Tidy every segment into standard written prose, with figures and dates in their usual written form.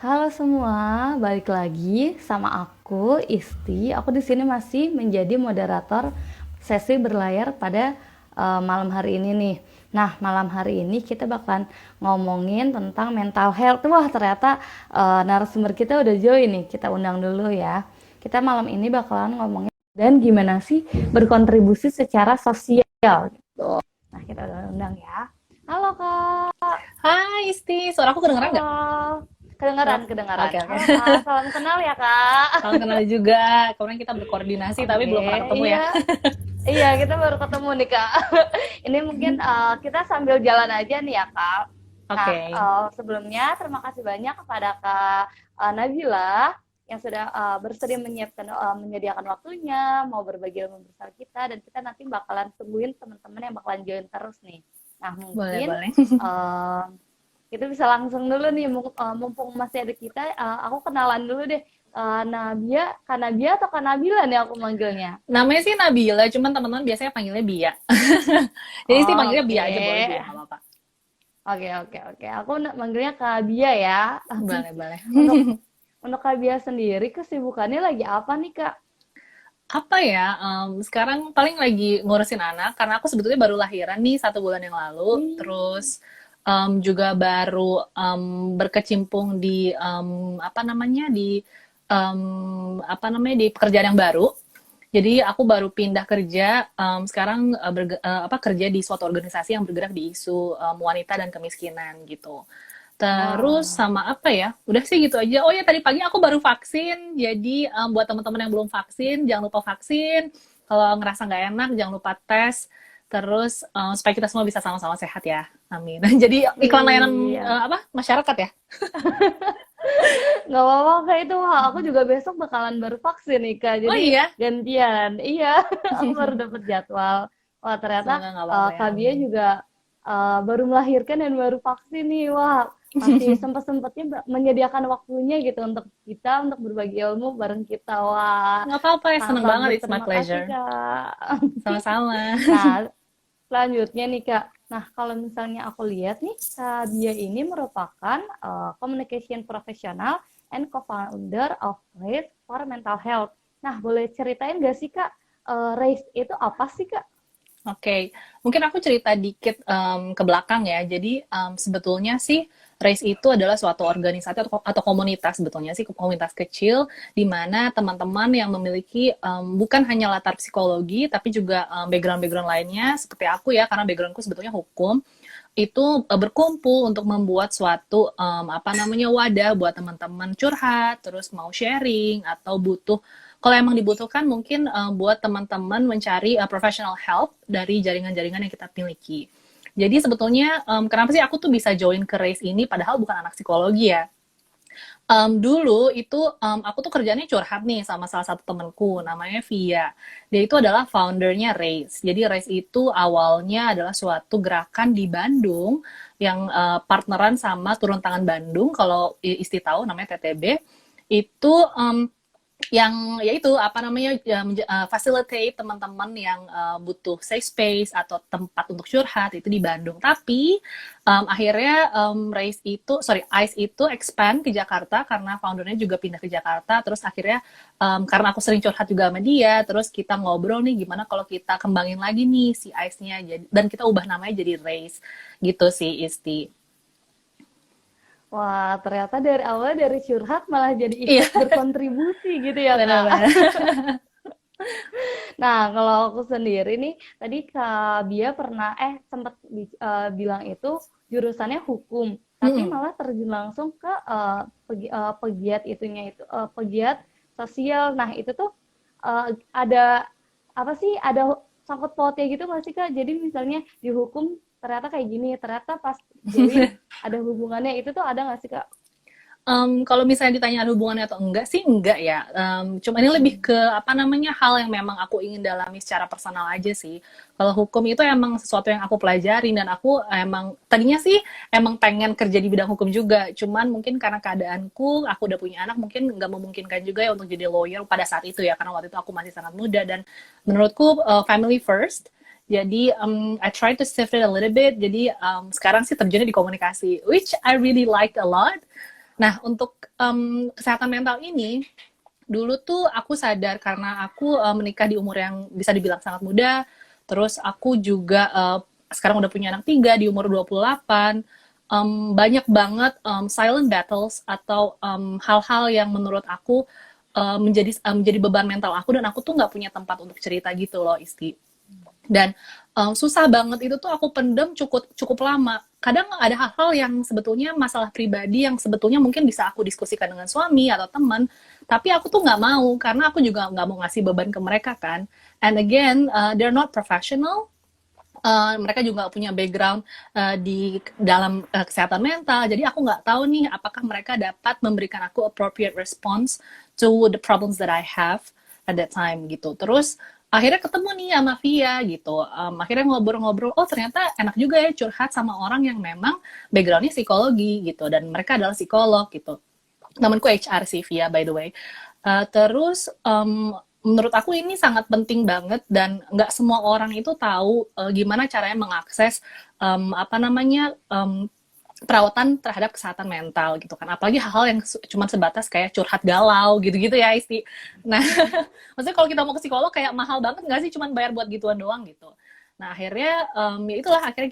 Halo semua, balik lagi sama aku Isti. Aku di sini masih menjadi moderator sesi berlayar pada malam hari ini nih. Nah, malam hari ini kita bakalan ngomongin tentang mental health. Wah, ternyata narasumber kita udah join nih. Kita undang dulu ya. Kita malam ini bakalan ngomongin dan gimana sih berkontribusi secara sosial gitu. Nah, kita udah undang ya. Halo Kak. Hai Isti, suaraku kedengeran nggak? Halo. Kedengaran, kedengaran. Oke, oke. Halo Kak, salam kenal ya Kak. Salam kenal juga. Kemarin kita berkoordinasi tapi Oke, belum pernah ketemu ya. iya. Iya, kita baru ketemu nih Kak. Ini mungkin kita sambil jalan aja nih ya Kak. Nah, Oke, sebelumnya terima kasih banyak kepada Kak Nabila yang sudah bersedia menyediakan waktunya, mau berbagi ilmu bersama kita, dan kita nanti bakalan tungguin teman-teman yang bakalan join terus nih. Nah, boleh mungkin boleh. eh, kita bisa langsung dulu nih, mumpung masih ada kita, aku kenalan dulu deh. Nabia, Kak Nabia atau Kak Nabila nih aku manggilnya? Namanya sih Nabila, cuman teman-teman biasanya panggilnya Bia. Jadi Isti panggilnya Bia aja boleh Oke, juga nggak apa-apa. oke, oke, oke. Aku manggilnya Kak Bia ya. Boleh boleh. Untuk untuk Kak Bia sendiri kesibukannya lagi apa nih Kak? Apa ya? Sekarang paling lagi ngurusin anak karena aku sebetulnya baru lahiran nih 1 bulan yang lalu. Wih, Terus juga baru berkecimpung di apa namanya di pekerjaan yang baru. Jadi aku baru pindah kerja sekarang apa kerja di suatu organisasi yang bergerak di isu wanita dan kemiskinan gitu. Terus wah, sama apa ya? Udah sih gitu aja. Oh ya tadi pagi aku baru vaksin. Jadi buat teman-teman yang belum vaksin, jangan lupa vaksin. Kalau ngerasa nggak enak, jangan lupa tes. Terus supaya kita semua bisa sama-sama sehat ya. Amin. Jadi iklan layanan iya. apa masyarakat ya? Nggak apa-apa Kak itu. Wah, aku juga besok bakalan baru vaksin nih Kak. Oh Jadi iya. gantian. Iya, aku baru dapet jadwal. Wah, ternyata Semoga nggak apa-apa ya. Kak Bia Amin. juga baru melahirkan dan baru vaksin nih. Wah, masih sempat-sempatnya menyediakan waktunya gitu untuk kita untuk berbagi ilmu bareng kita. Wah, Nggak apa-apa ya. Seneng sangat-sangat banget. It's my berterima kasih pleasure. Kak. Sama-sama. Nah, selanjutnya nih Kak. Nah, kalau misalnya aku lihat nih, Kak Bia ini merupakan communication professional and co-founder of Race for Mental Health. Nah, boleh ceritain nggak sih Kak, Race itu apa sih Kak? Oke, mungkin aku cerita dikit ke belakang ya. Jadi sebetulnya sih RACE itu adalah suatu organisasi atau komunitas sebetulnya sih komunitas kecil di mana teman-teman yang memiliki bukan hanya latar psikologi tapi juga background-background lainnya seperti aku ya karena backgroundku sebetulnya hukum itu berkumpul untuk membuat suatu apa namanya wadah buat teman-teman curhat, terus mau sharing atau butuh kalau emang dibutuhkan mungkin buat teman-teman mencari professional help dari jaringan-jaringan yang kita miliki. Jadi sebetulnya kenapa sih aku tuh bisa join ke race ini padahal bukan anak psikologi ya. Dulu itu aku tuh kerjanya curhat nih sama salah satu temenku namanya Via. Dia itu adalah foundernya Race. Jadi Race itu awalnya adalah suatu gerakan di Bandung yang partneran sama Turun Tangan Bandung. Kalau Isti tahu namanya TTB. Itu yang yaitu apa namanya facilitate teman-teman yang butuh safe space atau tempat untuk curhat itu di Bandung. Tapi akhirnya ICE itu expand ke Jakarta karena foundernya juga pindah ke Jakarta. Terus akhirnya karena aku sering curhat juga sama dia, terus kita ngobrol nih gimana kalau kita kembangin lagi nih si ICE-nya dan kita ubah namanya jadi Race gitu sih Isti. Wah, ternyata dari awal dari curhat malah jadi Iya, ikut berkontribusi gitu ya Kak. benar-benar. Nah, kalau aku sendiri nih, tadi Kak Bia pernah sempat bilang itu jurusannya hukum, tapi malah terjun langsung ke pegiat itunya itu pegiat sosial. Nah, itu tuh ada apa sih? Ada sangkut pautnya gitu nggak sih Kak? Jadi misalnya di hukum ternyata kayak gini, ternyata pas join ada hubungannya itu tuh ada nggak sih Kak? Kalau misalnya ditanya ada hubungannya atau enggak sih enggak ya. Cuma ini lebih ke apa namanya hal yang memang aku ingin dalami secara personal aja sih. Kalau hukum itu emang sesuatu yang aku pelajarin dan aku emang tadinya sih emang pengen kerja di bidang hukum juga. Cuman mungkin karena keadaanku, aku udah punya anak, mungkin nggak memungkinkan juga ya untuk jadi lawyer pada saat itu ya. Karena waktu itu aku masih sangat muda dan menurutku family first. Jadi I try to shift it a little bit. Jadi sekarang sih terjunnya di komunikasi, which I really like a lot Nah, untuk kesehatan mental ini, dulu tuh aku sadar karena aku menikah di umur yang bisa dibilang sangat muda, terus aku juga sekarang udah punya anak 3 di umur 28, banyak banget silent battles atau hal-hal yang menurut aku menjadi beban mental aku dan aku tuh nggak punya tempat untuk cerita gitu loh, Isti. Dan susah banget itu tuh aku pendem cukup cukup lama. Kadang ada hal-hal yang sebetulnya masalah pribadi yang sebetulnya mungkin bisa aku diskusikan dengan suami atau teman, tapi aku tuh nggak mau karena aku juga nggak mau ngasih beban ke mereka kan. And again, they're not professional. Mereka juga punya background di dalam kesehatan mental, jadi aku nggak tahu nih apakah mereka dapat memberikan aku appropriate response to the problems that I have at that time gitu. Terus akhirnya ketemu nih sama Via gitu, akhirnya ngobrol-ngobrol, oh ternyata enak juga ya curhat sama orang yang memang backgroundnya psikologi gitu, dan mereka adalah psikolog gitu. Temanku HR sih Via, by the way. Terus menurut aku ini sangat penting banget dan nggak semua orang itu tahu gimana caranya mengakses apa namanya perawatan terhadap kesehatan mental gitu kan, apalagi hal-hal yang cuma sebatas kayak curhat galau gitu-gitu ya Isti. Nah, maksudnya kalau kita mau ke psikolog kayak mahal banget nggak sih, cuma bayar buat gituan doang gitu. Nah akhirnya ya itulah akhirnya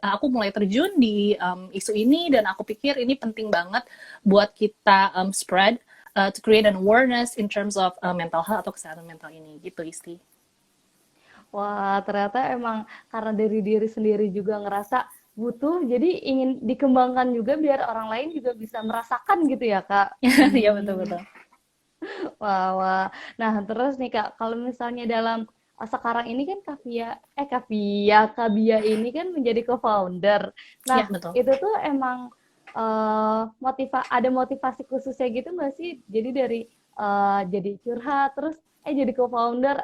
aku mulai terjun di isu ini dan aku pikir ini penting banget buat kita spread to create an awareness in terms of mental health atau kesehatan mental ini gitu Isti. Wah, ternyata emang karena dari diri sendiri juga ngerasa butuh, jadi ingin dikembangkan juga biar orang lain juga bisa merasakan gitu ya, Kak? Iya betul-betul. Wah, wah. Nah, terus nih Kak, kalau misalnya dalam sekarang ini kan Kak Bia ini kan menjadi co-founder. Nah, Iya betul. itu tuh emang ada motivasi khususnya gitu nggak sih? Jadi dari jadi curhat, terus jadi co-founder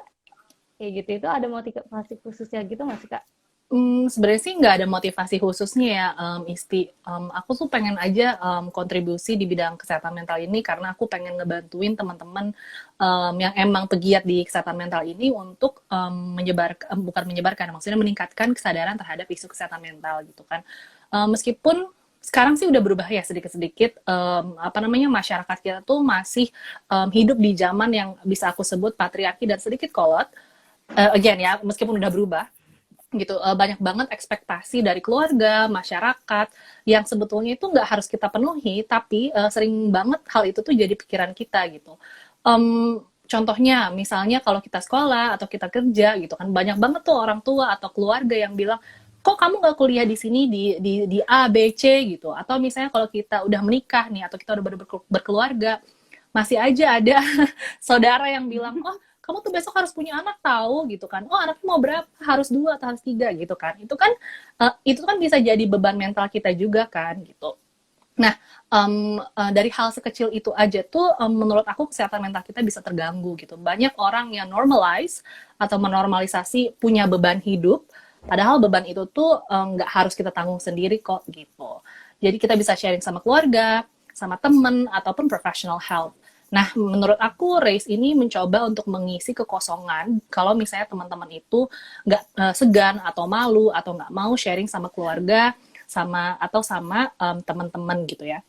kayak gitu, itu ada motivasi khususnya gitu nggak sih Kak? Sebenarnya sih nggak ada motivasi khususnya ya, Isti. Aku tuh pengen aja kontribusi di bidang kesehatan mental ini karena aku pengen ngebantuin teman-teman yang emang pegiat di kesehatan mental ini untuk bukan menyebarkan, maksudnya meningkatkan kesadaran terhadap isu kesehatan mental gitu kan. Meskipun sekarang sih udah berubah ya sedikit-sedikit, apa namanya, masyarakat kita tuh masih hidup di zaman yang bisa aku sebut patriarki dan sedikit kolot. Again ya, meskipun udah berubah gitu, banyak banget ekspektasi dari keluarga, masyarakat yang sebetulnya itu nggak harus kita penuhi, tapi sering banget hal itu tuh jadi pikiran kita gitu. Contohnya misalnya kalau kita sekolah atau kita kerja gitu kan, banyak banget tuh orang tua atau keluarga yang bilang, kok kamu nggak kuliah di sini di A B C gitu. Atau misalnya kalau kita udah menikah nih atau kita udah berkeluarga, masih aja ada saudara yang bilang, oh kamu tuh besok harus punya anak tahu gitu kan, oh anaknya mau berapa, harus 2 atau harus 3 gitu kan. Itu kan bisa jadi beban mental kita juga kan gitu. Nah, dari hal sekecil itu aja tuh menurut aku kesehatan mental kita bisa terganggu gitu. Banyak orang yang normalize atau menormalisasi punya beban hidup, padahal beban itu tuh nggak harus kita tanggung sendiri kok gitu. Jadi kita bisa sharing sama keluarga, sama temen, ataupun professional help. Nah, menurut aku race ini mencoba untuk mengisi kekosongan kalau misalnya teman-teman itu nggak segan atau malu atau nggak mau sharing sama keluarga sama teman-teman gitu ya.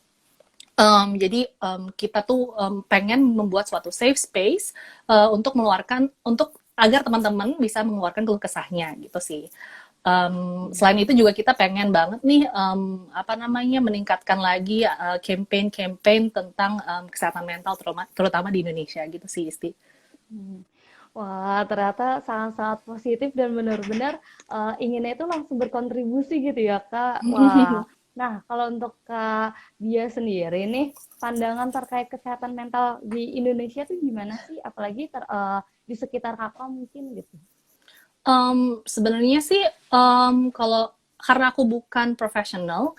Jadi kita tuh pengen membuat suatu safe space untuk agar teman-teman bisa mengeluarkan keluh kesahnya gitu sih. Selain itu juga kita pengen banget nih apa namanya meningkatkan lagi campaign-campaign tentang kesehatan mental terutama di Indonesia gitu sih Isti. Hmm. Wah, ternyata sangat-sangat positif dan benar-benar inginnya itu langsung berkontribusi gitu ya, Kak. Wah, nah kalau untuk Kak dia sendiri nih, pandangan terkait kesehatan mental di Indonesia tuh gimana sih? Apalagi di sekitar Kakak mungkin gitu. Sebenarnya sih kalau karena aku bukan profesional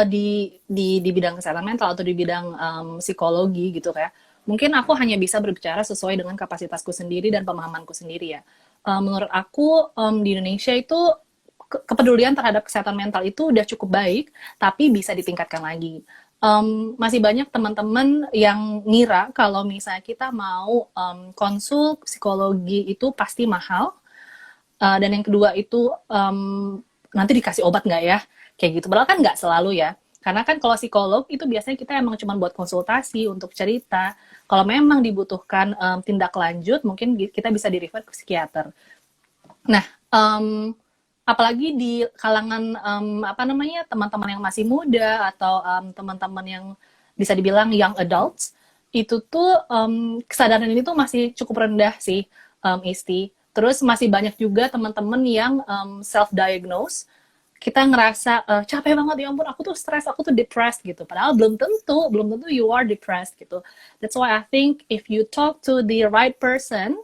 di bidang kesehatan mental atau di bidang psikologi gitu kayak, mungkin aku hanya bisa berbicara sesuai dengan kapasitasku sendiri dan pemahamanku sendiri ya. Menurut aku di Indonesia itu kepedulian terhadap kesehatan mental itu udah cukup baik, tapi bisa ditingkatkan lagi. Masih banyak teman-teman yang ngira kalau misalnya kita mau konsul psikologi itu pasti mahal. Dan yang kedua itu nanti dikasih obat nggak ya, kayak gitu. Padahal kan nggak selalu ya. Karena kan kalau psikolog itu biasanya kita emang cuma buat konsultasi untuk cerita. Kalau memang dibutuhkan tindak lanjut, mungkin kita bisa di-refer ke psikiater. Nah, apalagi di kalangan apa namanya teman-teman yang masih muda atau teman-teman yang bisa dibilang young adults, itu tuh kesadaran ini tuh masih cukup rendah sih, Isti. Terus masih banyak juga teman-teman yang self-diagnose. Kita ngerasa capek banget, ya ampun aku tuh stres, aku tuh depressed gitu. Padahal belum tentu you are depressed gitu. That's why I think if you talk to the right person,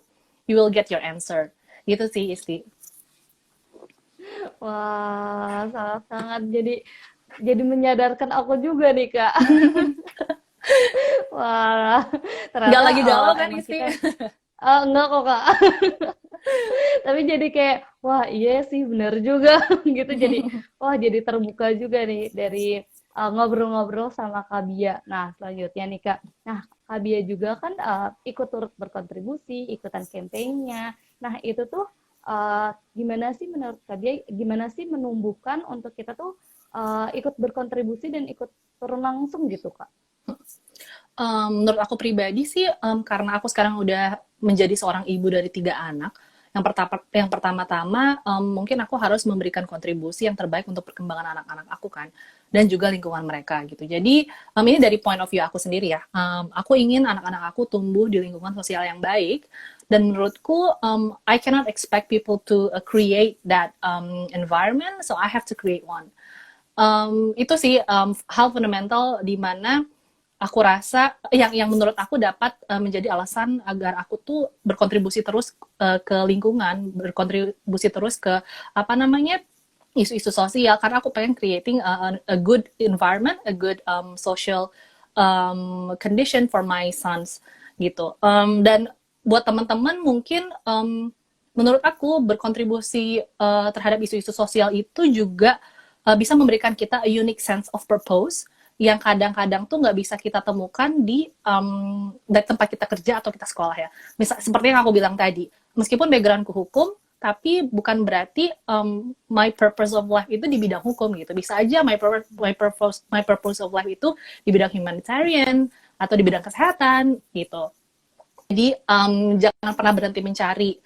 you will get your answer. Gitu sih, Isti. Wah, sangat-sangat jadi menyadarkan aku juga nih, Kak. Wah, Nggak ternyata lagi galau kan, emang Isti? kita enggak kok, Kak. Tapi jadi kayak wah iya sih bener juga gitu, jadi wah jadi terbuka juga nih dari ngobrol-ngobrol sama Kak Bia. Nah, selanjutnya nih Kak. Nah, Kak Bia juga kan ikut turut berkontribusi, ikutan kampanyenya. Nah, itu tuh gimana sih menurut Kak Bia, gimana sih menumbuhkan untuk kita tuh ikut berkontribusi dan ikut turun langsung gitu, Kak? Menurut aku pribadi sih, karena aku sekarang udah menjadi seorang ibu dari 3 anak, yang pertama-tama mungkin aku harus memberikan kontribusi yang terbaik untuk perkembangan anak-anak aku kan, dan juga lingkungan mereka gitu. Jadi ini dari point of view aku sendiri ya. Aku ingin anak-anak aku tumbuh di lingkungan sosial yang baik, dan menurutku I cannot expect people to create that environment, so I have to create one. Itu sih hal fundamental di mana aku rasa yang menurut aku dapat menjadi alasan agar aku tuh berkontribusi terus ke lingkungan, berkontribusi terus ke apa namanya isu-isu sosial, karena aku pengen creating a good environment, a good social condition for my sons gitu. Dan buat teman-teman mungkin menurut aku berkontribusi terhadap isu-isu sosial itu juga bisa memberikan kita a unique sense of purpose yang kadang-kadang tuh nggak bisa kita temukan dari tempat kita kerja atau kita sekolah ya. Misal seperti yang aku bilang tadi, meskipun backgroundku hukum, tapi bukan berarti my purpose of life itu di bidang hukum gitu. Bisa aja my purpose of life itu di bidang humanitarian atau di bidang kesehatan gitu. Jadi jangan pernah berhenti mencari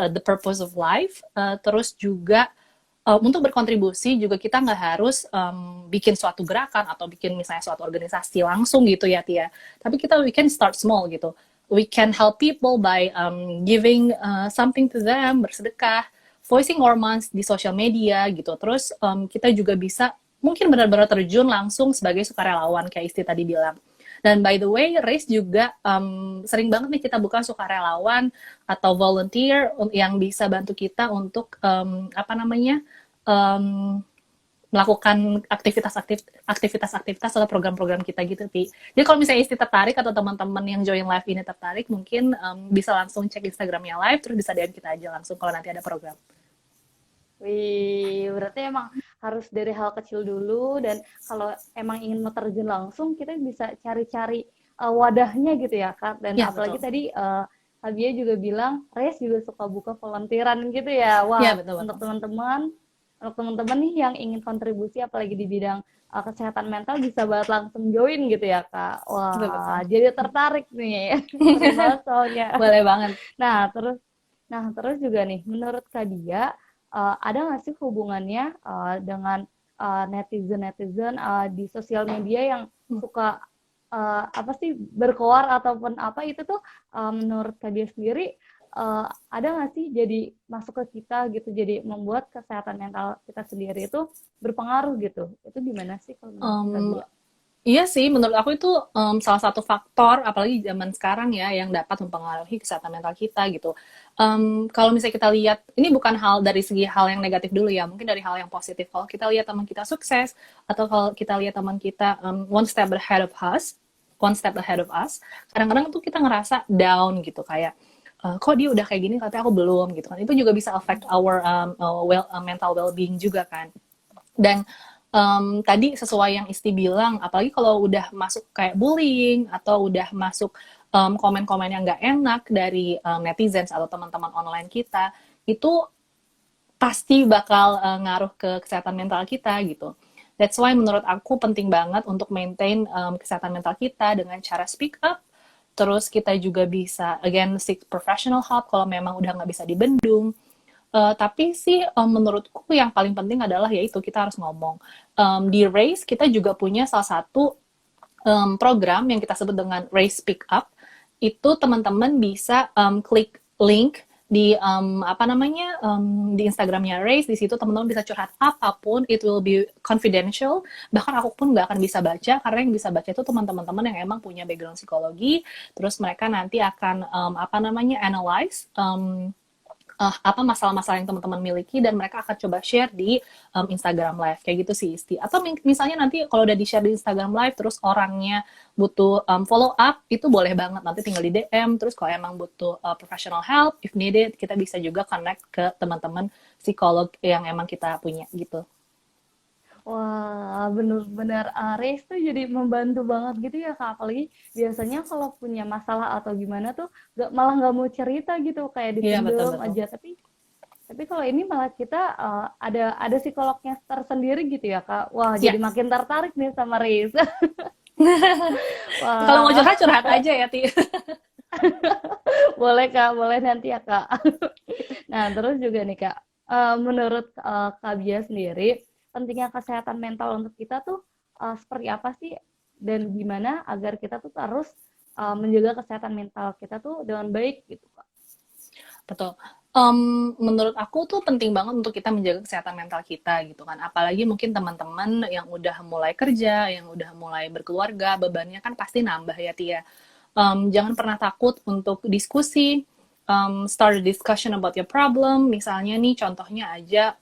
the purpose of life. Terus juga untuk berkontribusi juga kita nggak harus bikin suatu gerakan atau bikin misalnya suatu organisasi langsung gitu ya Tia. Tapi we can start small gitu. We can help people by giving something to them, bersedekah, voicing our minds di social media gitu. Terus kita juga bisa mungkin benar-benar terjun langsung sebagai sukarelawan kayak Isti tadi bilang. Dan by the way, Race juga sering banget nih kita buka sukarelawan atau volunteer yang bisa bantu kita untuk apa namanya melakukan aktivitas atau program-program kita gitu, Pi. Jadi kalau misalnya Isti tertarik atau teman-teman yang join live ini tertarik, mungkin bisa langsung cek Instagramnya live, terus bisa DM kita aja langsung kalau nanti ada program. Wih, berarti emang harus dari hal kecil dulu, dan kalau emang ingin mau terjun langsung, kita bisa cari-cari wadahnya gitu ya, Kak. Dan Ya, apalagi betul. tadi Fabia juga bilang, Res juga suka buka volunteeran gitu ya. Wah, Ya, betul, untuk betul. teman-teman nih yang ingin kontribusi, apalagi di bidang kesehatan mental, bisa banget langsung join gitu ya, Kak. Betul, betul. Wah, jadi tertarik nih. Seru banget soalnya. Boleh banget. Nah, terus juga nih, menurut Kak Dia, ada nggak sih hubungannya dengan netizen-netizen di sosial media yang suka apa sih berkoar ataupun apa itu tuh, menurut Kak Dia sendiri ada nggak sih jadi masuk ke kita gitu, jadi membuat kesehatan mental kita sendiri itu berpengaruh gitu? Itu gimana sih kalau menurut Kak Um, Dia? Iya sih, menurut aku itu salah satu faktor, apalagi zaman sekarang ya, yang dapat mempengaruhi kesehatan mental kita gitu. Kalau misalnya kita lihat, ini bukan hal dari segi hal yang negatif dulu ya, mungkin dari hal yang positif. Kalau kita lihat teman kita sukses, atau kalau kita lihat teman kita one step ahead of us, kadang-kadang tuh kita ngerasa down gitu, kayak kok dia udah kayak gini, tapi aku belum gitu kan. Itu juga bisa affect our mental well-being juga kan. Dan tadi sesuai yang Isti bilang, apalagi kalau udah masuk kayak bullying atau udah masuk komen-komen yang nggak enak dari netizen atau teman-teman online kita, itu pasti bakal ngaruh ke kesehatan mental kita gitu. That's why menurut aku penting banget untuk maintain kesehatan mental kita dengan cara speak up. Terus kita juga bisa again seek professional help kalau memang udah nggak bisa dibendung. Tapi sih menurutku yang paling penting adalah yaitu kita harus ngomong. Di Race kita juga punya salah satu program yang kita sebut dengan Race Speak Up. Itu teman-teman bisa klik link di di Instagramnya Race. Di situ teman-teman bisa curhat apapun, it will be confidential. Bahkan aku pun nggak akan bisa baca, karena yang bisa baca itu teman-teman yang emang punya background psikologi. Terus mereka nanti akan analyze apa masalah-masalah yang teman-teman miliki, dan mereka akan coba share di Instagram Live kayak gitu sih, Isti. Atau misalnya nanti kalau udah di-share di Instagram Live terus orangnya butuh follow up, itu boleh banget nanti tinggal di DM. Terus kalau emang butuh professional help if needed, kita bisa juga connect ke teman-teman psikolog yang emang kita punya gitu. Wah, bener-bener Race tuh jadi membantu banget gitu ya Kak. Apalagi biasanya kalau punya masalah atau gimana tuh malah nggak mau cerita gitu, kayak Iya, dipendem betul-betul. aja. Tapi kalau ini malah kita ada psikolognya tersendiri gitu ya Kak. Wah, jadi Yes. makin tertarik nih sama Race. Kalau mau Wah, curhat, curhat aja ya, Ti. boleh Kak, boleh nanti ya Kak. Nah, terus juga nih Kak, menurut Kak Bia sendiri, pentingnya kesehatan mental untuk kita tuh seperti apa sih? Dan gimana agar kita tuh terus menjaga kesehatan mental kita tuh dengan baik gitu Kak? Betul. Menurut aku tuh penting banget untuk kita menjaga kesehatan mental kita gitu kan. Apalagi mungkin teman-teman yang udah mulai kerja, yang udah mulai berkeluarga, bebannya kan pasti nambah ya Tia. Jangan pernah takut untuk diskusi, start a discussion about your problem. Misalnya nih contohnya aja,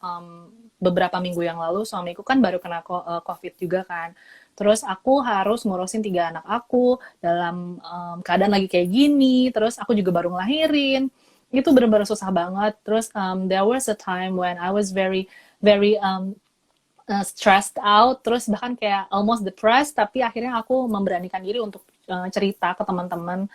beberapa minggu yang lalu suamiku kan baru kena COVID juga kan. Terus aku harus ngurusin 3 anak aku dalam keadaan lagi kayak gini. Terus aku juga baru ngelahirin. Itu benar-benar susah banget. Terus there was a time when I was very very stressed out, terus bahkan kayak almost depressed. Tapi akhirnya aku memberanikan diri untuk cerita ke teman-teman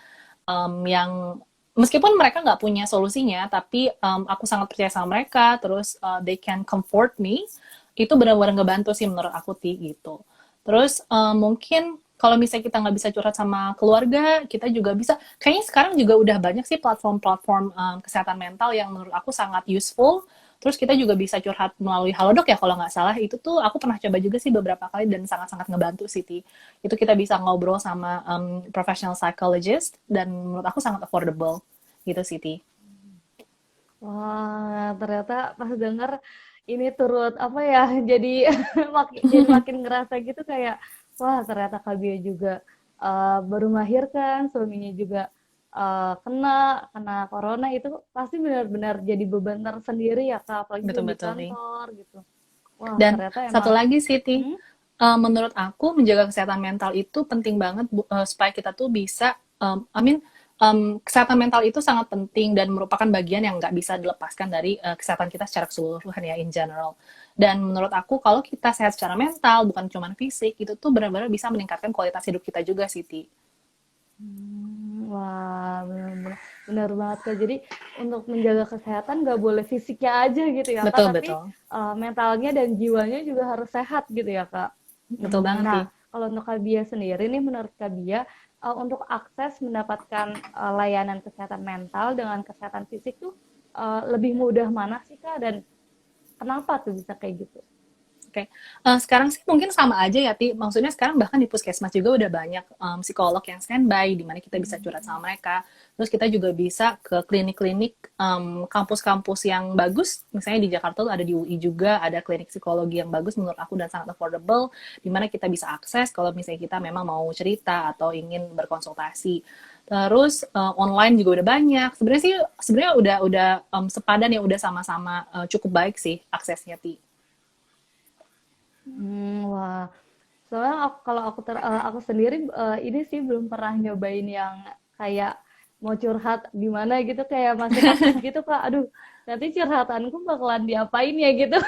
yang meskipun mereka nggak punya solusinya, tapi aku sangat percaya sama mereka. Terus they can comfort me. Itu benar-benar ngebantu sih menurut aku gitu. Terus mungkin kalau misalnya kita nggak bisa curhat sama keluarga, kita juga bisa. Kayaknya sekarang juga udah banyak sih platform-platform kesehatan mental yang menurut aku sangat useful. Terus kita juga bisa curhat melalui Halodoc ya kalau nggak salah. Itu tuh aku pernah coba juga sih beberapa kali dan sangat-sangat ngebantu sih, Ti. Itu kita bisa ngobrol sama professional psychologist dan menurut aku sangat affordable gitu sih, Ti. Wah, ternyata pas denger ini turut apa ya, jadi makin ngerasa gitu kayak, wah ternyata Kak Bia juga baru melahirkan, suaminya juga kena corona, itu pasti benar-benar jadi beban tersendiri ya Kak, apalagi juga di Betul-betul, Ti. kantor gitu. Wah, Dan ternyata satu emang, lagi sih, Ti, hmm, menurut aku menjaga kesehatan mental itu penting banget supaya kita tuh bisa, kesehatan mental itu sangat penting dan merupakan bagian yang nggak bisa dilepaskan dari kesehatan kita secara keseluruhan ya in general. Dan menurut aku kalau kita sehat secara mental bukan cuma fisik, itu tuh benar-benar bisa meningkatkan kualitas hidup kita juga sih, Ti. wah benar-benar benar banget Kak. Jadi untuk menjaga kesehatan nggak boleh fisiknya aja gitu ya Kak, Betul tapi betul mentalnya dan jiwanya juga harus sehat gitu ya Kak. betul banget, Ti. Nah, kalau untuk Kak Bia sendiri nih, menurut Kak Bia, untuk akses mendapatkan layanan kesehatan mental dengan kesehatan fisik tuh lebih mudah mana sih Kak? Dan kenapa tuh bisa kayak gitu? Oke, sekarang sih mungkin sama aja ya, Ti. Maksudnya sekarang bahkan di puskesmas juga udah banyak psikolog yang standby, di mana kita bisa curhat sama mereka. Terus kita juga bisa ke klinik-klinik, kampus-kampus yang bagus. Misalnya di Jakarta tuh ada di UI juga, ada klinik psikologi yang bagus menurut aku dan sangat affordable, di mana kita bisa akses kalau misalnya kita memang mau cerita atau ingin berkonsultasi. Terus online juga udah banyak. Sebenarnya udah sepadan ya, udah sama-sama cukup baik sih aksesnya, Ti. Wah, soalnya kalau aku sendiri ini sih belum pernah nyobain yang kayak mau curhat di mana gitu, kayak masih takut gitu Kak. Aduh, nanti curhatanku bakalan diapain ya gitu.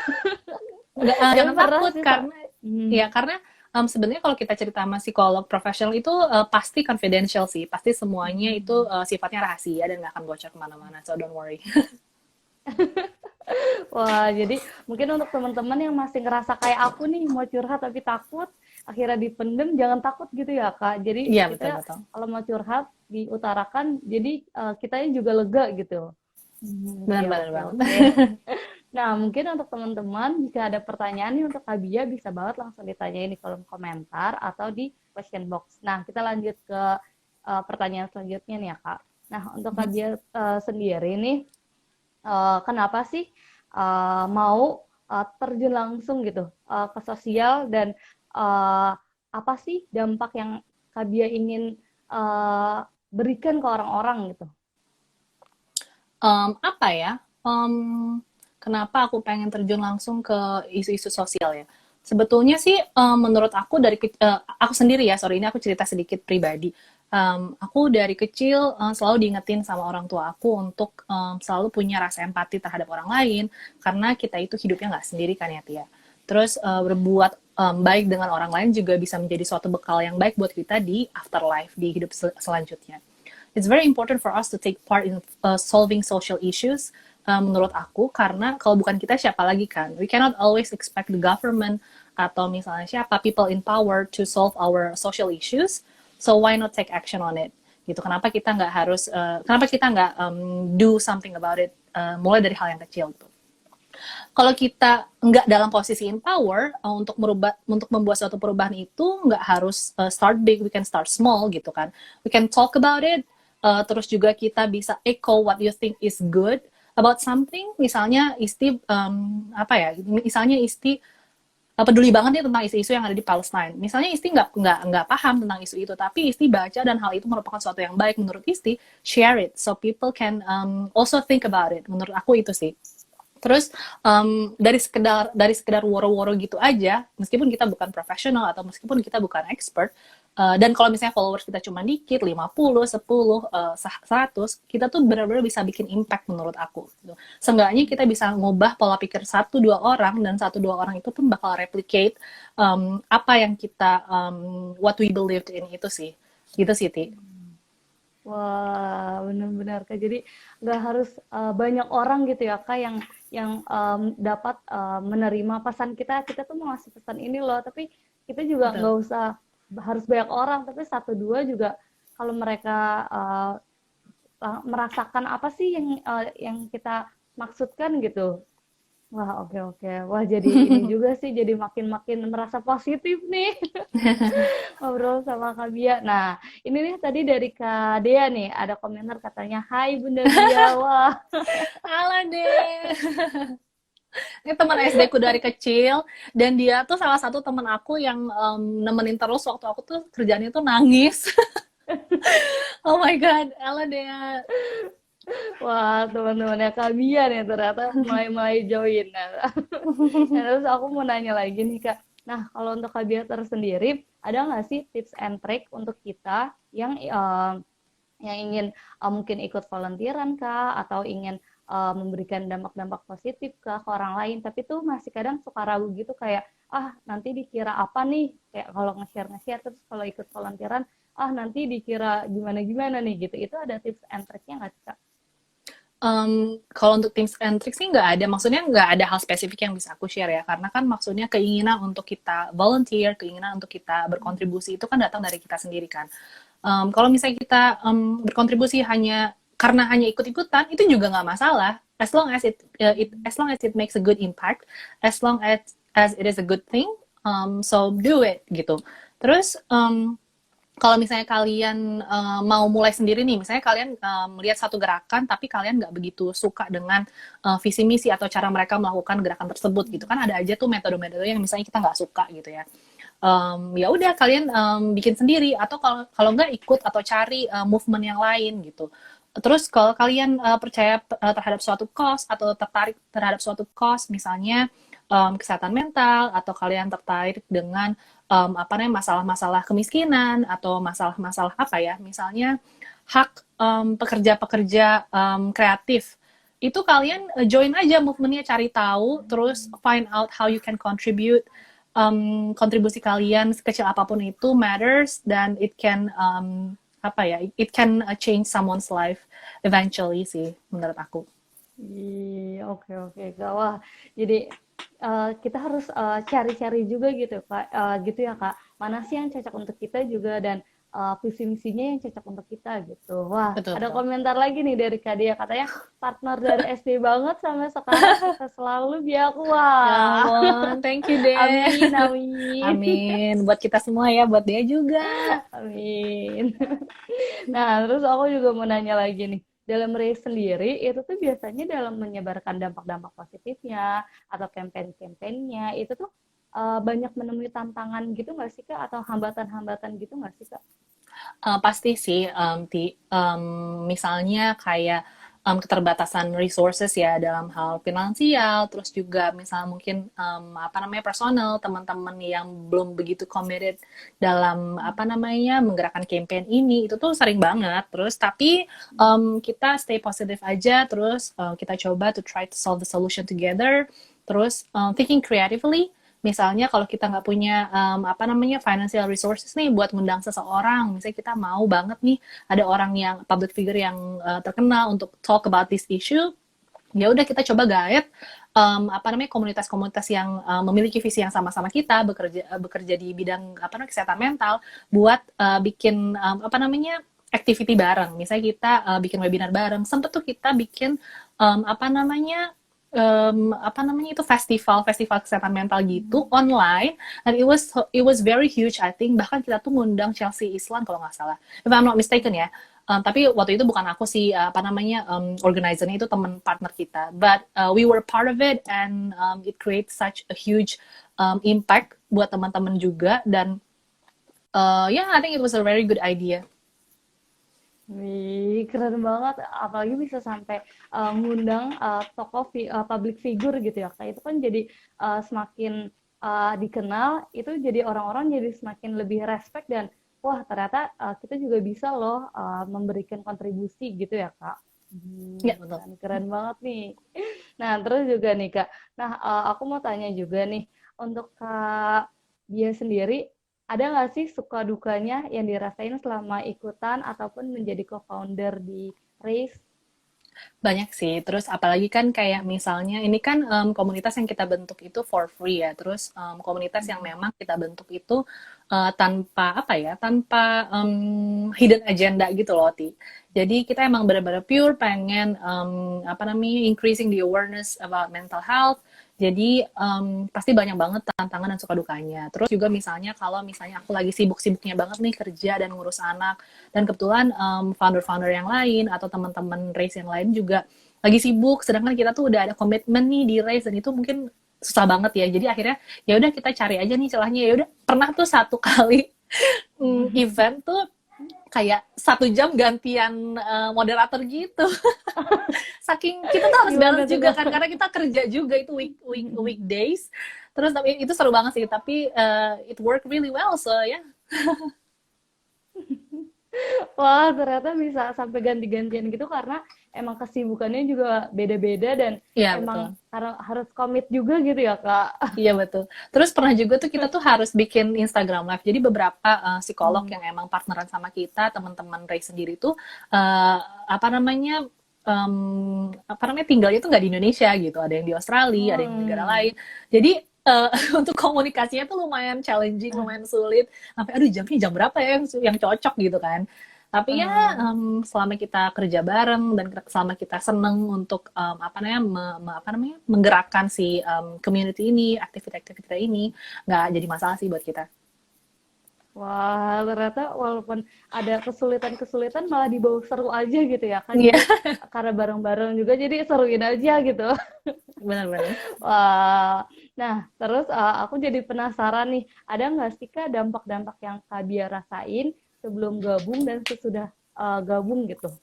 Nggak, Tapi jangan pernah takut sih, karena hmm, ya karena sebenarnya kalau kita cerita sama psikolog profesional itu pasti confidential sih, pasti semuanya itu sifatnya rahasia dan nggak akan bocor kemana-mana, so don't worry. Wah, jadi mungkin untuk teman-teman yang masih ngerasa kayak aku nih mau curhat tapi takut, akhirnya dipendem, jangan takut gitu ya Kak. Jadi Iya, kita betul-betul. kalau mau curhat diutarakan, jadi kitanya juga lega gitu. Oke, Benar-benar oke, banget. oke. Nah, mungkin untuk teman-teman jika ada pertanyaan nih untuk Kak Bia bisa banget langsung ditanyain di kolom komentar atau di question box. Nah, kita lanjut ke pertanyaan selanjutnya nih ya Kak. Nah, untuk Kak Bia sendiri nih kenapa sih mau terjun langsung gitu ke sosial dan uh, apa sih dampak yang Kak Bia ingin berikan ke orang-orang gitu? Apa ya? Kenapa aku pengen terjun langsung ke isu-isu sosial ya? Sebetulnya sih, menurut aku aku sendiri ya, sorry ini aku cerita sedikit pribadi. Aku dari kecil selalu diingetin sama orang tua aku untuk selalu punya rasa empati terhadap orang lain, karena kita itu hidupnya nggak sendiri kan ya Tia. Terus berbuat baik dengan orang lain juga bisa menjadi suatu bekal yang baik buat kita di afterlife, di hidup selanjutnya. It's very important for us to take part in solving social issues, menurut aku, karena kalau bukan kita siapa lagi kan, we cannot always expect the government atau misalnya siapa people in power to solve our social issues, so why not take action on it gitu. Kenapa kita nggak do something about it, mulai dari hal yang kecil gitu. Kalau kita nggak dalam posisi in power untuk membuat suatu perubahan itu nggak harus start big, we can start small gitu kan. We can talk about it, terus juga kita bisa echo what you think is good about something. Misalnya Isti apa ya? Misalnya Isti peduli banget nih tentang isu-isu yang ada di Palestine. Misalnya Isti nggak paham tentang isu itu, tapi Isti baca dan hal itu merupakan sesuatu yang baik menurut Isti, share it so people can also think about it. Menurut aku itu sih. Terus dari sekedar woro-woro gitu aja, meskipun kita bukan profesional atau meskipun kita bukan expert, dan kalau misalnya followers kita cuma dikit, 50, 10, 100, kita tuh benar-benar bisa bikin impact menurut aku. Gitu. Seenggaknya kita bisa ngubah pola pikir satu dua orang, dan satu dua orang itu pun bakal replicate apa yang kita, what we believed in itu sih. Gitu sih, Ti. Wah, benar-benar Kak. Jadi nggak harus banyak orang gitu ya Kak yang dapat menerima pesan kita. Kita tuh mau ngasih pesan ini loh, tapi kita juga Betul. nggak usah harus banyak orang, tapi satu dua juga kalau mereka merasakan apa sih yang kita maksudkan gitu. Wah, oke oke. Wah, jadi ini juga sih jadi makin-makin merasa positif nih. Ngobrol sama Kak Bia. Nah, ini nih tadi dari Kak Dea nih, ada komentar katanya, Hai Bunda Bia, wah. Halo deh. Ini teman SD ku dari kecil, dan dia tuh salah satu teman aku yang nemenin terus waktu aku tuh kerjanya tuh nangis. Oh my god, Ella Dea. Wah, teman-temannya Kak Bia nih ternyata mulai-mulai join. Nah, nah, terus aku mau nanya lagi nih Kak. Nah, kalau untuk Kak Bia tersendiri, ada nggak sih tips and trick untuk kita yang ingin mungkin ikut volunteeran kah atau ingin memberikan dampak-dampak positif ke orang lain tapi tuh masih kadang suka ragu gitu kayak nanti dikira apa nih kayak kalau nge-share terus kalau ikut volunteeran nanti dikira gimana-gimana nih gitu itu ada tips and triknya nggak sih Kak? Kalau untuk tips and tricks sih nggak ada, maksudnya nggak ada hal spesifik yang bisa aku share ya, karena kan maksudnya keinginan untuk kita volunteer, keinginan untuk kita berkontribusi itu kan datang dari kita sendiri kan. Kalau misalnya kita berkontribusi karena hanya ikut-ikutan, itu juga nggak masalah, as long as it makes a good impact, as long as it is a good thing, so do it gitu. Terus kalau misalnya kalian mau mulai sendiri nih, misalnya kalian melihat satu gerakan, tapi kalian nggak begitu suka dengan visi misi atau cara mereka melakukan gerakan tersebut gitu kan, ada aja tuh metode-metode yang misalnya kita nggak suka gitu ya. Ya udah kalian bikin sendiri, atau kalau nggak ikut atau cari movement yang lain gitu. Terus kalau kalian percaya terhadap suatu cause atau tertarik terhadap suatu cause, misalnya kesehatan mental, atau kalian tertarik dengan apa namanya masalah-masalah kemiskinan atau masalah-masalah apa ya, misalnya hak pekerja-pekerja kreatif, itu kalian join aja movementnya, cari tahu, terus find out how you can contribute. Kontribusi kalian sekecil apapun itu matters, dan it can apa ya, it can change someone's life eventually sih menurut aku. Iya, oke oke Kak. Wah, jadi kita harus cari-cari juga gitu Kak, gitu ya Kak. Mana sih yang cocok untuk kita juga dan visi misinya yang cocok untuk kita gitu. Wah, Betul, ada betul. komentar lagi nih dari Kak Dia katanya partner dari SD banget sampai sekarang sukses selalu biar aku. Ya Wah, ampun, thank you deh. amin amin Amin. Buat kita semua ya, buat dia juga. amin. Nah, terus aku juga mau nanya lagi nih. Dalam race sendiri, itu tuh biasanya dalam menyebarkan dampak-dampak positifnya atau campaign-campaignnya, itu tuh banyak menemui tantangan gitu nggak sih Kak? Atau hambatan-hambatan gitu nggak sih Kak? Pasti sih, misalnya kayak keterbatasan resources ya dalam hal finansial, terus juga misal mungkin apa namanya personal teman-teman yang belum begitu committed dalam apa namanya menggerakkan campaign ini itu tuh sering banget. Terus tapi kita stay positive aja, terus kita coba to try to solve the solution together, terus thinking creatively. Misalnya kalau kita nggak punya apa namanya financial resources nih buat ngundang seseorang, misalnya kita mau banget nih ada orang yang public figure yang terkenal untuk talk about this issue, ya udah kita coba guide apa namanya komunitas-komunitas yang memiliki visi yang sama-sama kita bekerja di bidang apa namanya kesehatan mental buat bikin apa namanya activity bareng. Misalnya kita bikin webinar bareng, sempet tuh kita bikin apa namanya itu festival kesehatan mental gitu online, and it was very huge. I think bahkan kita tuh ngundang Chelsea Islan kalau nggak salah, if I'm not mistaken ya. Tapi waktu itu bukan aku sih apa namanya organizernya, itu teman partner kita, but we were part of it, and it creates such a huge impact buat teman-teman juga. Dan yeah, I think it was a very good idea. Wih, keren banget. Apalagi bisa sampai ngundang tokoh public figure gitu ya, Kak. Itu kan jadi semakin dikenal, itu jadi orang-orang jadi semakin lebih respect dan wah ternyata kita juga bisa loh memberikan kontribusi gitu ya, Kak. Ya betul. Keren, keren banget nih. Nah, terus juga nih, Kak. Nah, aku mau tanya juga nih, untuk Kak dia sendiri, ada nggak sih suka dukanya yang dirasain selama ikutan ataupun menjadi co-founder di Race? Banyak sih, terus apalagi kan kayak misalnya ini kan komunitas yang kita bentuk itu for free ya, terus komunitas yang memang kita bentuk itu tanpa apa ya, tanpa hidden agenda gitu loh, Ti. Jadi kita emang benar-benar pure pengen apa namanya increasing the awareness about mental health. Jadi pasti banyak banget tantangan dan suka dukanya. Terus juga misalnya kalau misalnya aku lagi sibuk-sibuknya banget nih kerja dan ngurus anak, dan kebetulan founder-founder yang lain atau teman-teman race yang lain juga lagi sibuk, sedangkan kita tuh udah ada komitmen nih di race, dan itu mungkin susah banget ya. Jadi akhirnya ya udah kita cari aja nih celahnya. Ya udah, pernah tuh satu kali event tuh kayak 1 jam gantian moderator gitu. Saking kita tuh harus Gimana balance tuh, juga Kak? kan, karena kita kerja juga itu weekdays. Terus tapi itu seru banget sih, tapi it worked really well, so ya. Yeah. Wah, ternyata bisa sampai ganti-gantian gitu karena emang kesibukannya juga beda-beda dan Iya emang betul. harus komit juga gitu ya, Kak. Iya betul. Terus pernah juga tuh kita tuh harus bikin Instagram Live. Jadi beberapa psikolog Hmm. yang emang partneran sama kita, teman-teman Ray sendiri tuh uh, apa namanya apa namanya tinggalnya tuh nggak di Indonesia gitu. Ada yang di Australia, ada yang di negara Hmm. lain. Jadi untuk komunikasinya tuh lumayan challenging, lumayan sulit. Sampai aduh jamnya jam berapa ya yang cocok gitu kan. Tapi ya Hmm. selama kita kerja bareng dan selama kita seneng untuk apa namanya apa namanya menggerakkan si community ini, aktivitas-aktivitas ini, nggak jadi masalah sih buat kita. Wah, ternyata walaupun ada kesulitan-kesulitan malah dibawa seru aja gitu ya, Kak. Iya, Jadi karena bareng-bareng juga jadi seruin aja gitu. benar-benar. Wah, nah terus aku jadi penasaran nih, ada nggak sih Kak dampak-dampak yang Kak Bia rasain sebelum gabung dan sesudah gabung gitu?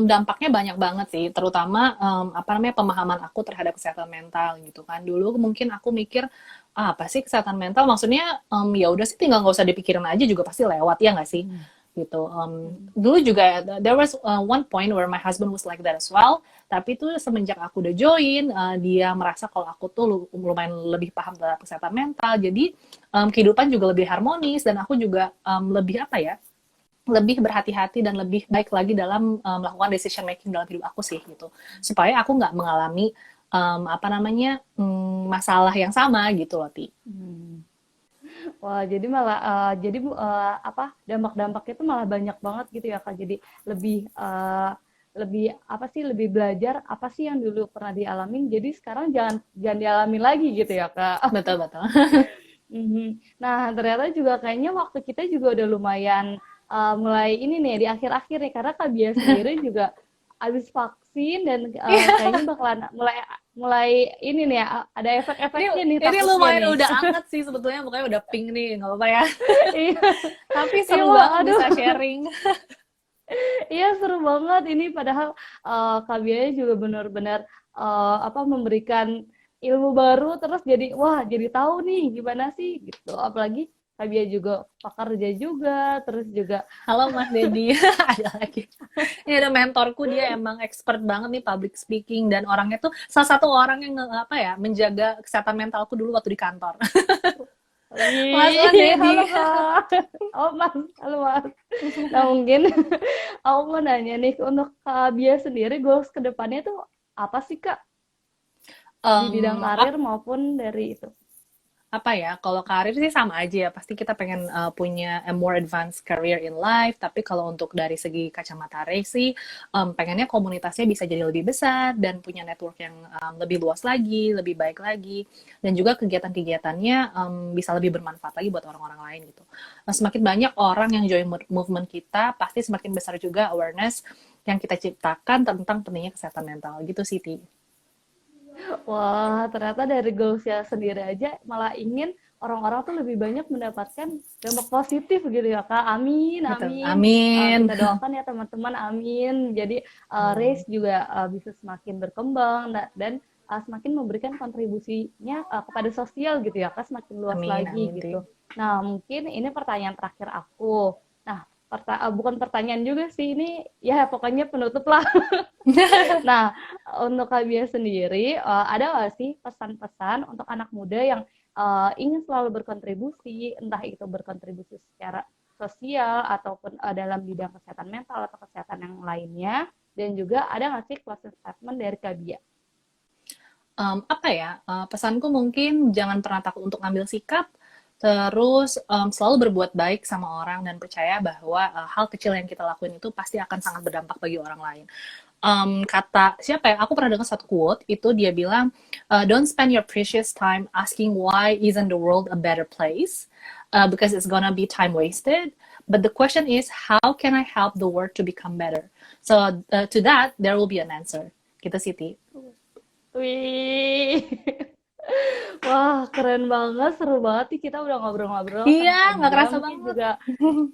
Dampaknya banyak banget sih, terutama apa namanya pemahaman aku terhadap kesehatan mental gitu kan. Dulu mungkin aku mikir apa sih kesehatan mental? Maksudnya ya udah sih tinggal nggak usah dipikirin aja juga pasti lewat ya nggak sih? Gitu. Dulu juga there was one point where my husband was like that as well. Tapi tuh semenjak aku udah join, dia merasa kalau aku tuh lumayan lebih paham terhadap kesehatan mental. Jadi kehidupan juga lebih harmonis dan aku juga lebih apa ya? lebih berhati-hati dan lebih baik lagi dalam melakukan decision making dalam hidup aku sih gitu, supaya aku nggak mengalami apa namanya masalah yang sama gitu loh Ti. Hmm. Wah, jadi malah apa dampak-dampaknya itu malah banyak banget gitu ya Kak. Jadi lebih lebih apa sih lebih belajar apa sih yang dulu pernah dialamin. Jadi sekarang jangan jangan dialami lagi gitu ya Kak. Betul betul. Mhm. Nah, ternyata juga kayaknya waktu kita juga udah lumayan mulai ini nih di akhir-akhir nih karena Kak Bia sendiri juga habis vaksin dan kayaknya bakalan mulai mulai ini nih ya, ada ini efek-efeknya nih ini takutnya lumayan nih. udah anget sih sebetulnya, pokoknya udah pink nih, nggak apa-apa ya. Iya, Tapi iya, seru Wak, banget aduh. bisa sharing. Iya seru banget ini padahal Kak Biaya juga benar-benar apa memberikan ilmu baru terus jadi wah jadi tahu nih gimana sih gitu apalagi Kak Biaya juga pekerja juga terus juga Halo Mas Dedi, ada lagi. Ini ada mentorku, dia emang expert banget nih public speaking, dan orangnya tuh salah satu orang yang apa ya menjaga kesehatan mentalku dulu waktu di kantor. Mas wih halo Dedi. Kak oh Mas halo Mas nah mungkin aku mau nanya nih untuk Kak Biaya sendiri goals kedepannya tuh apa sih Kak di bidang karir maupun dari itu. Apa ya, kalau karir sih sama aja ya, pasti kita pengen punya a more advanced career in life, tapi kalau untuk dari segi kacamata race sih pengennya komunitasnya bisa jadi lebih besar dan punya network yang lebih luas lagi, lebih baik lagi, dan juga kegiatan-kegiatannya bisa lebih bermanfaat lagi buat orang-orang lain gitu. Semakin banyak orang yang join movement kita, pasti semakin besar juga awareness yang kita ciptakan tentang pentingnya kesehatan mental gitu sih Ti. Wah, ternyata dari goalsnya sendiri aja malah ingin orang-orang tuh lebih banyak mendapatkan dampak positif gitu ya Kak. Amin, Betul, amin. amin. Kita doakan ya teman-teman, amin. Jadi Amin, race juga bisa semakin berkembang dan semakin memberikan kontribusinya kepada sosial gitu ya Kak, semakin luas amin, lagi amin Ti. gitu. Nah, mungkin ini pertanyaan terakhir aku. Nah, bukan pertanyaan juga sih ini ya pokoknya penutup lah. Nah, untuk Kak Bia sendiri, ada nggak sih pesan-pesan untuk anak muda yang ingin selalu berkontribusi, entah itu berkontribusi secara sosial ataupun dalam bidang kesehatan mental atau kesehatan yang lainnya, dan juga ada nggak sih closing statement dari Kak Bia? Apa ya, pesanku mungkin jangan pernah takut untuk ngambil sikap, terus selalu berbuat baik sama orang dan percaya bahwa hal kecil yang kita lakuin itu pasti akan sangat berdampak bagi orang lain. Kata siapa ya? Aku pernah dengar satu quote itu dia bilang, "Don't spend your precious time asking why isn't the world a better place, because it's gonna be time wasted. But the question is how can I help the world to become better? So to that there will be an answer." Gitu sih Ti. Wih, wah keren banget, seru banget nih kita udah ngobrol-ngobrol Iya, sama Kak nggak Bia. kerasa Mungkin banget. juga,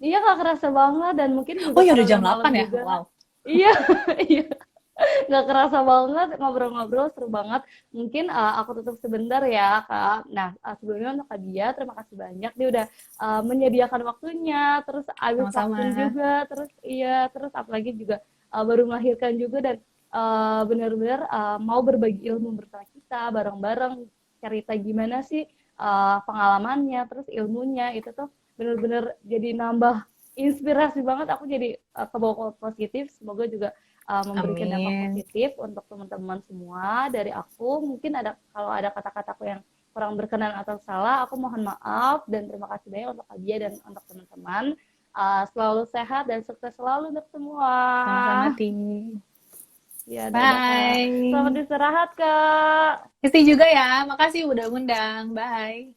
iya nggak kerasa banget dan mungkin Oh juga ya karena udah udah jam malam 8 ya? juga. Wow. Iya, iya. Nggak kerasa banget ngobrol-ngobrol seru banget. Mungkin aku tutup sebentar ya Kak. Nah sebelumnya untuk Kak Dia terima kasih banyak dia udah menyediakan waktunya, terus habis Sama-sama. vaksin juga, terus iya terus apalagi juga baru melahirkan juga dan benar-benar mau berbagi ilmu bersama kita bareng-bareng cerita gimana sih pengalamannya, terus ilmunya itu tuh benar-benar jadi nambah inspirasi banget. Aku jadi kebawa positif. Semoga juga memberikan dampak Amin. positif untuk teman-teman semua dari aku. Mungkin ada kalau ada kata-kataku yang kurang berkenan atau salah, aku mohon maaf dan terima kasih banyak untuk Abia dan untuk teman-teman. Selalu sehat dan sukses selalu untuk semua. Sama-sama, Ti. Ya, dadah Kak. Selamat Bye. istirahat Kak. Isti juga ya. Makasih udah undang. Bye.